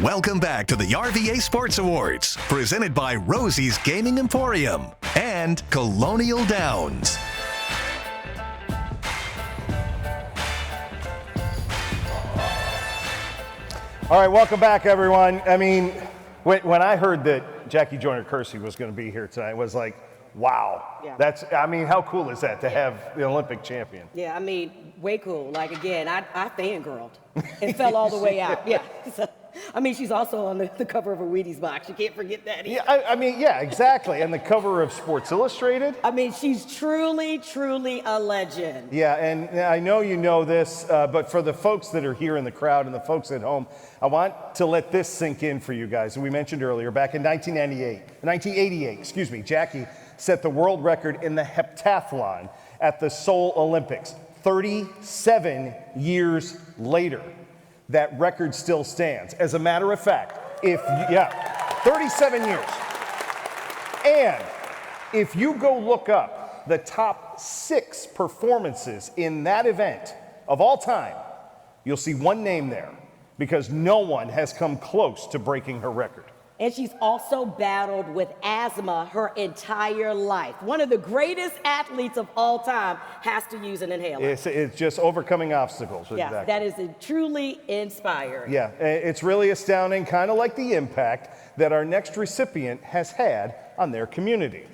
Welcome back to the RVA Sports Awards, presented by Rosie's Gaming Emporium and Colonial Downs. All right, welcome back, everyone. I mean, when I heard that Jackie Joyner-Kersee was going to be here tonight, I was like, wow. Yeah. I mean, how cool is that to have the Olympic champion? Yeah, I mean, way cool. Like, again, I fangirled and fell all the way out. Yeah. So, I mean, she's also on the cover of a Wheaties box. You can't forget that either. Yeah, I mean, yeah, exactly. And the cover of Sports Illustrated. I mean, she's truly, truly a legend. Yeah, and I know you know this, but for the folks that are here in the crowd and the folks at home, I want to let this sink in for you guys. We mentioned earlier, back in 1988, Jackie set the world record in the heptathlon at the Seoul Olympics. 37 years later, that record still stands. As a matter of fact, 37 years. And if you go look up the top 6 performances in that event of all time, you'll see one name there, because no one has come close to breaking her record. And she's also battled with asthma her entire life. One of the greatest athletes of all time has to use an inhaler. It's just overcoming obstacles. Yeah, exactly. that is truly inspiring. Yeah, it's really astounding, kind of like the impact that our next recipient has had on their community.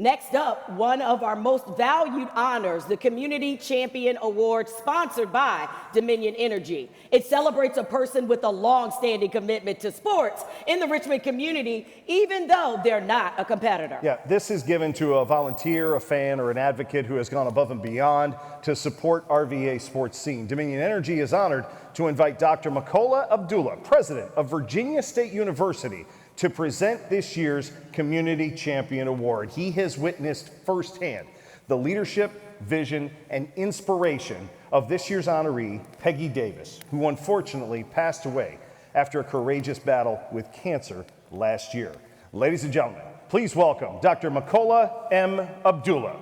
Next up, one of our most valued honors, the Community Champion Award, sponsored by Dominion Energy. It celebrates a person with a long-standing commitment to sports in the Richmond community, even though they're not a competitor. Yeah, this is given to a volunteer, a fan, or an advocate who has gone above and beyond to support RVA sports scene. Dominion Energy is honored to invite Dr. Makola Abdullah, president of Virginia State University, to present this year's Community Champion Award. He has witnessed firsthand the leadership, vision, and inspiration of this year's honoree, Peggy Davis, who unfortunately passed away after a courageous battle with cancer last year. Ladies and gentlemen, please welcome Dr. Makola M. Abdullah.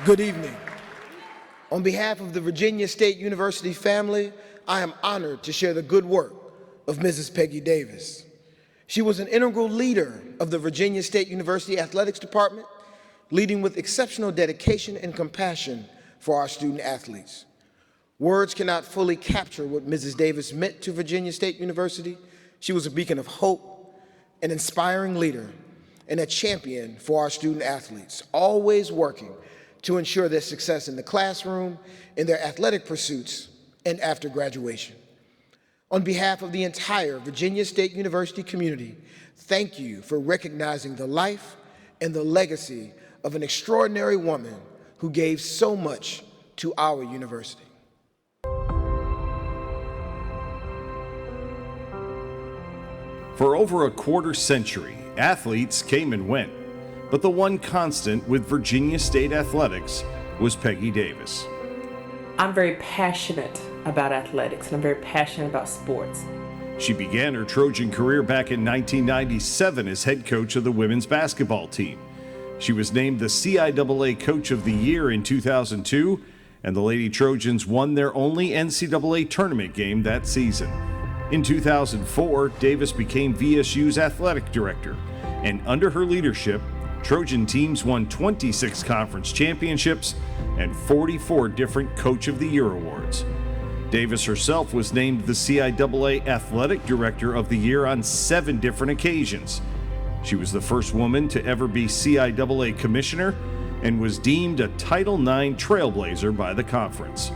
Good evening. On behalf of the Virginia State University family, I am honored to share the good work of Mrs. Peggy Davis. She was an integral leader of the Virginia State University Athletics Department, leading with exceptional dedication and compassion for our student athletes. Words cannot fully capture what Mrs. Davis meant to Virginia State University. She was a beacon of hope, an inspiring leader, and a champion for our student athletes, always working to ensure their success in the classroom, in their athletic pursuits, and after graduation. On behalf of the entire Virginia State University community, thank you for recognizing the life and the legacy of an extraordinary woman who gave so much to our university. For over a quarter century, athletes came and went. But the one constant with Virginia State athletics was Peggy Davis. I'm very passionate about athletics, and I'm very passionate about sports. She began her Trojan career back in 1997 as head coach of the women's basketball team. She was named the CIAA Coach of the Year in 2002, and the Lady Trojans won their only NCAA tournament game that season. In 2004, Davis became VSU's athletic director, and under her leadership, Trojan teams won 26 conference championships and 44 different Coach of the Year awards. Davis herself was named the CIAA Athletic Director of the Year on 7 different occasions. She was the first woman to ever be CIAA Commissioner and was deemed a Title IX trailblazer by the conference.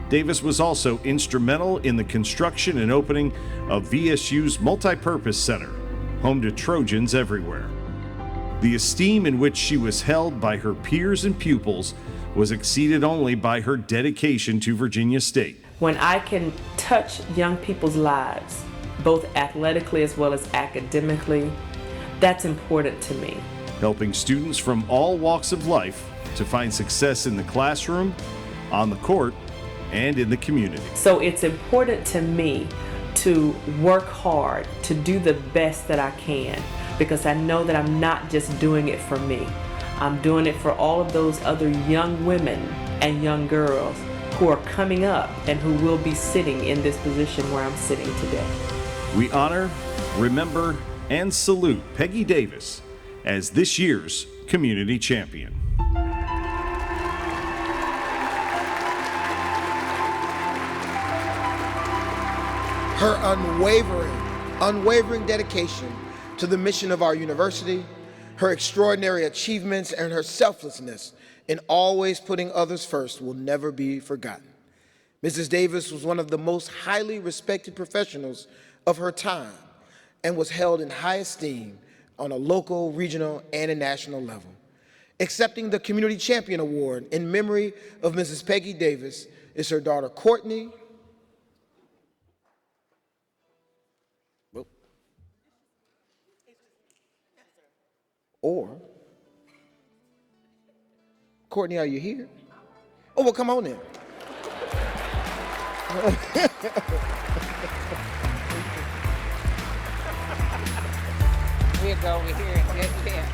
Davis was also instrumental in the construction and opening of VSU's Multipurpose Center, home to Trojans everywhere. The esteem in which she was held by her peers and pupils was exceeded only by her dedication to Virginia State. When I can touch young people's lives, both athletically as well as academically, that's important to me. Helping students from all walks of life to find success in the classroom, on the court, and in the community. So it's important to me to work hard, to do the best that I can, because I know that I'm not just doing it for me. I'm doing it for all of those other young women and young girls who are coming up and who will be sitting in this position where I'm sitting today. We honor, remember, and salute Peggy Davis as this year's Community Champion. Her unwavering dedication to the mission of our university, her extraordinary achievements, and her selflessness in always putting others first will never be forgotten. Mrs. Davis was one of the most highly respected professionals of her time and was held in high esteem on a local, regional, and a national level. Accepting the Community Champion Award in memory of Mrs. Peggy Davis is her daughter, Courtney. Or, Courtney, are you here? Oh, well, come on in. We'll go over here and get there.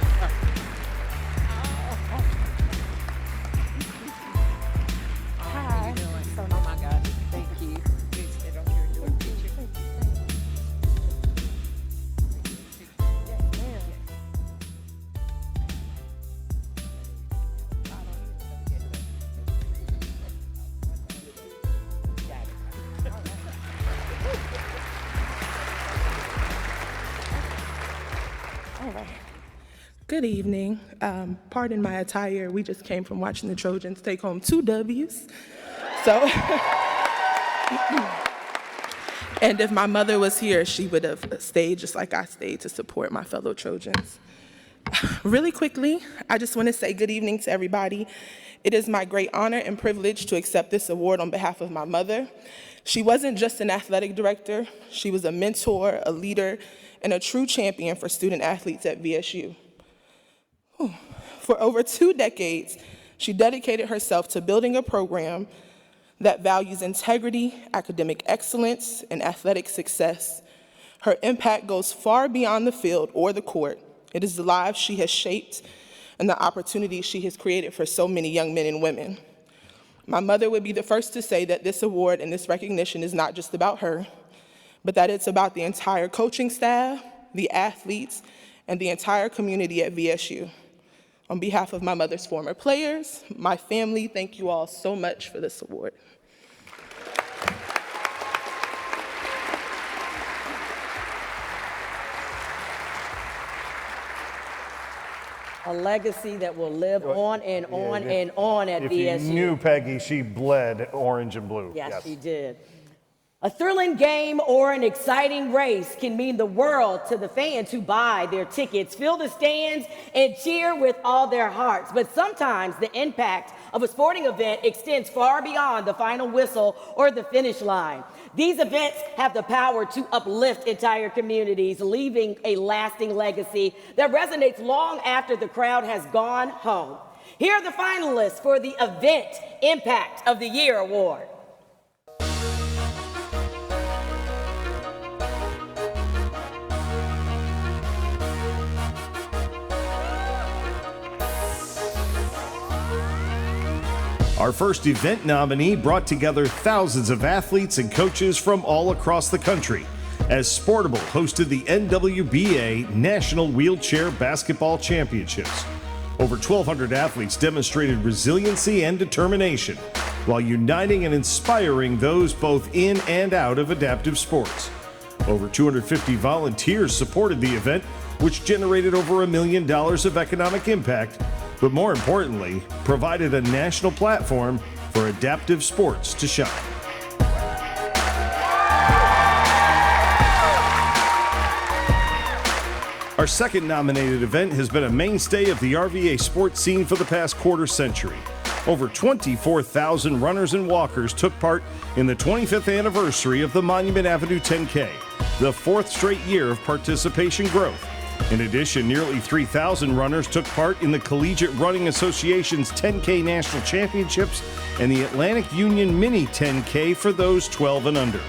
Hi. Oh my God, thank you. Please sit on here and do a picture. Yes, ma'am. All right. Good evening. Pardon my attire. We just came from watching the Trojans take home 2 W's. So, and if my mother was here, she would have stayed just like I stayed to support my fellow Trojans. Really quickly, I just want to say good evening to everybody. It is my great honor and privilege to accept this award on behalf of my mother. She wasn't just an athletic director. She was a mentor, a leader, and a true champion for student athletes at VSU. For over 2 decades, she dedicated herself to building a program that values integrity, academic excellence, and athletic success. Her impact goes far beyond the field or the court. It is the lives she has shaped and the opportunities she has created for so many young men and women. My mother would be the first to say that this award and this recognition is not just about her, but that it's about the entire coaching staff, the athletes, and the entire community at VSU. On behalf of my mother's former players, my family, thank you all so much for this award. A legacy that will live on and on and on at VSU. If you knew Peggy, she bled orange and blue. Yes, she did. A thrilling game or an exciting race can mean the world to the fans who buy their tickets, fill the stands, and cheer with all their hearts. But sometimes the impact of a sporting event extends far beyond the final whistle or the finish line. These events have the power to uplift entire communities, leaving a lasting legacy that resonates long after the crowd has gone home. Here are the finalists for the Event Impact of the Year Award. Our first event nominee brought together thousands of athletes and coaches from all across the country as Sportable hosted the NWBA National Wheelchair Basketball Championships. Over 1,200 athletes demonstrated resiliency and determination while uniting and inspiring those both in and out of adaptive sports. Over 250 volunteers supported the event, which generated over $1 million of economic impact, but more importantly, provided a national platform for adaptive sports to shine. Our second nominated event has been a mainstay of the RVA sports scene for the past quarter century. Over 24,000 runners and walkers took part in the 25th anniversary of the Monument Avenue 10K, the 4th straight year of participation growth. In addition, nearly 3,000 runners took part in the Collegiate Running Association's 10K National Championships and the Atlantic Union Mini 10K for those 12 and under.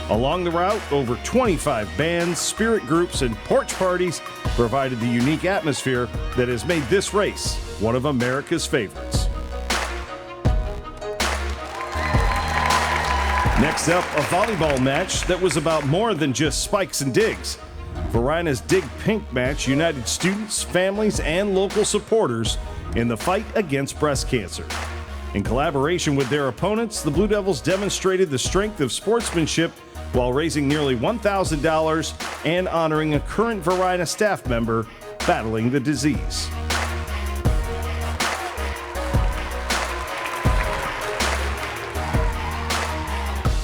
Along the route, over 25 bands, spirit groups, and porch parties provided the unique atmosphere that has made this race one of America's favorites. Next up, a volleyball match that was about more than just spikes and digs. Varina's Dig Pink match united students, families, and local supporters in the fight against breast cancer. In collaboration with their opponents, the Blue Devils demonstrated the strength of sportsmanship while raising nearly $1,000 and honoring a current Varina staff member battling the disease.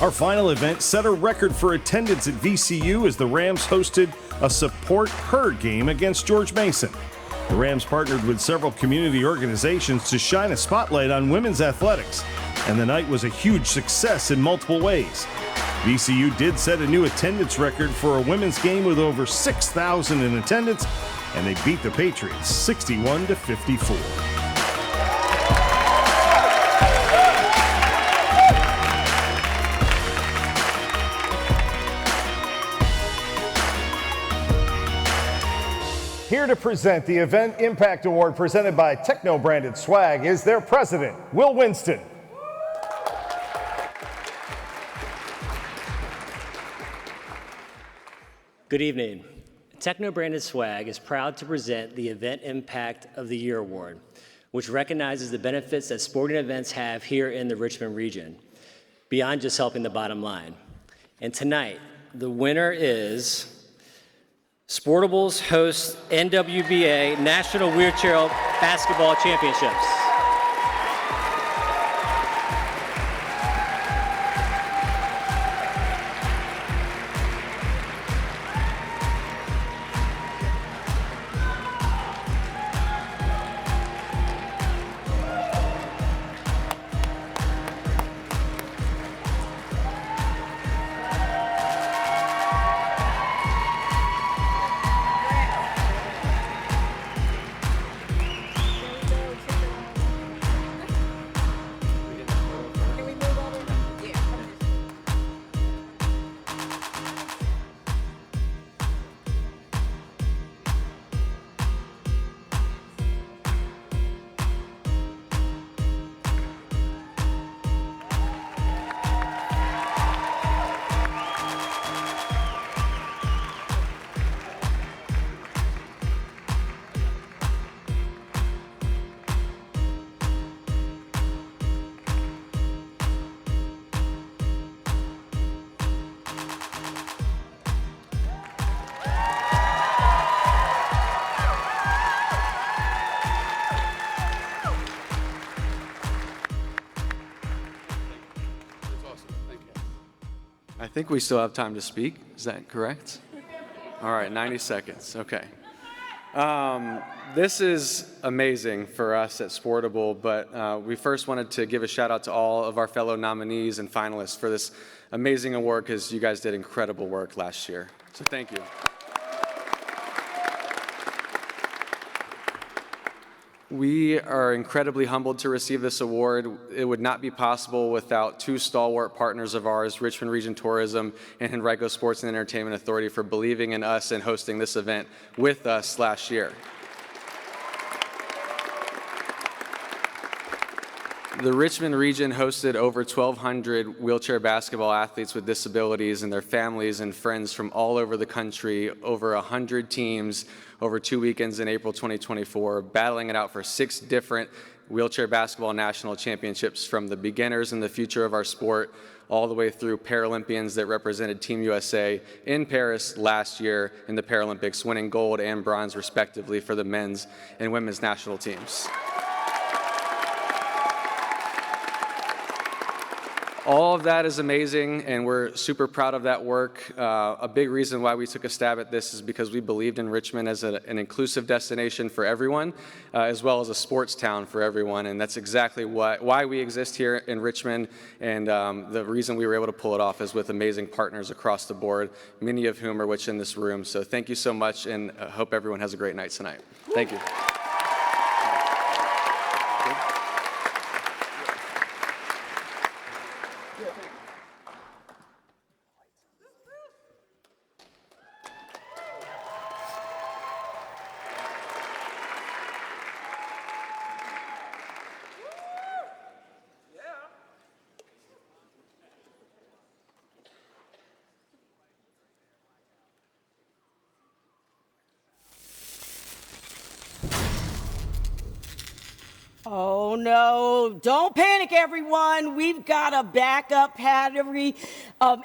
Our final event set a record for attendance at VCU as the Rams hosted a Support Her game against George Mason. The Rams partnered with several community organizations to shine a spotlight on women's athletics, and the night was a huge success in multiple ways. VCU did set a new attendance record for a women's game with over 6,000 in attendance, and they beat the Patriots 61-54. Here to present the Event Impact Award presented by Techno Branded Swag is their president, Will Winston. Good evening. Techno Branded Swag is proud to present the Event Impact of the Year Award, which recognizes the benefits that sporting events have here in the Richmond region, beyond just helping the bottom line. And tonight, the winner is Sportables hosts NWBA National Wheelchair Basketball Championships. I think we still have time to speak. Is that correct? All right, 90 seconds. Okay. This is amazing for us at Sportable, but we first wanted to give a shout out to all of our fellow nominees and finalists for this amazing award because you guys did incredible work last year. So thank you. We are incredibly humbled to receive this award. It would not be possible without two stalwart partners of ours, Richmond Region Tourism and Henrico Sports and Entertainment Authority, for believing in us and hosting this event with us last year. The Richmond region hosted over 1,200 wheelchair basketball athletes with disabilities and their families and friends from all over the country, over 100 teams over 2 weekends in April 2024, battling it out for 6 different wheelchair basketball national championships, from the beginners and the future of our sport all the way through Paralympians that represented Team USA in Paris last year in the Paralympics, winning gold and bronze respectively for the men's and women's national teams. All of that is amazing, and we're super proud of that work. A big reason why we took a stab at this is because we believed in Richmond as an inclusive destination for everyone, as well as a sports town for everyone, and that's exactly why we exist here in Richmond, and the reason we were able to pull it off is with amazing partners across the board, many of whom are in this room. So thank you so much, and I hope everyone has a great night tonight. Thank you. Oh no, don't panic everyone. We've got a backup battery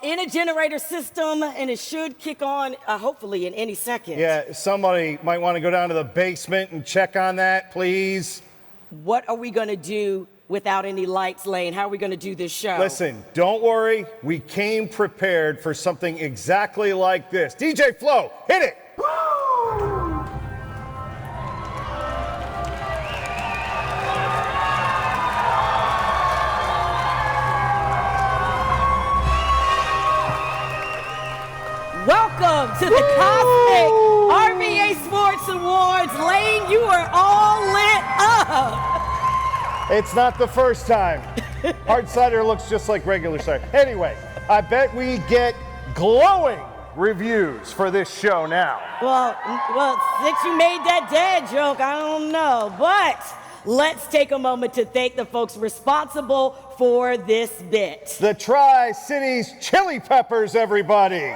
in a generator system and it should kick on hopefully in any second. Yeah, somebody might want to go down to the basement and check on that, please. What are we going to do without any lights, Lane? How are we going to do this show? Listen, don't worry. We came prepared for something exactly like this. DJ Flo, hit it. Welcome to the Cosmic RVA Sports Awards. Lane, you are all lit up. It's not the first time. Hard cider looks just like regular cider. Anyway, I bet we get glowing reviews for this show now. Well, since you made that dad joke, I don't know. But let's take a moment to thank the folks responsible for this bit. The Tri-Cities Chili Peppers, everybody.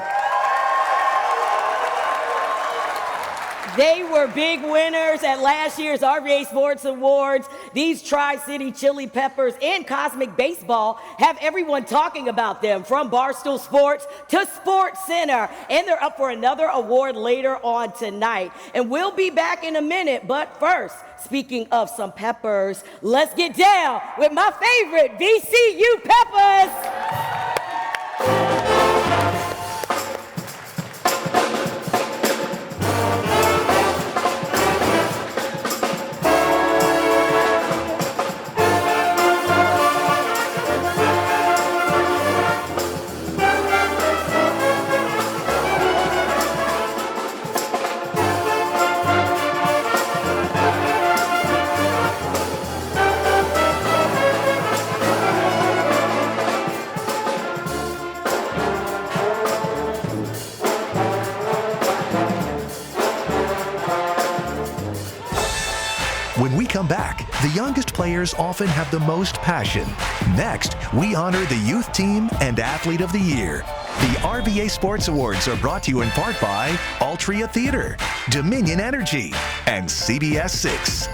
They were big winners at last year's RVA Sports Awards. These Tri-City Chili Peppers and Cosmic Baseball have everyone talking about them, from Barstool Sports to Sports Center. And they're up for another award later on tonight. And we'll be back in a minute, but first, speaking of some peppers, let's get down with my favorite VCU Peppers. When we come back, the youngest players often have the most passion. Next, we honor the youth team and athlete of the year. The RVA Sports Awards are brought to you in part by Altria Theater, Dominion Energy, and CBS 6.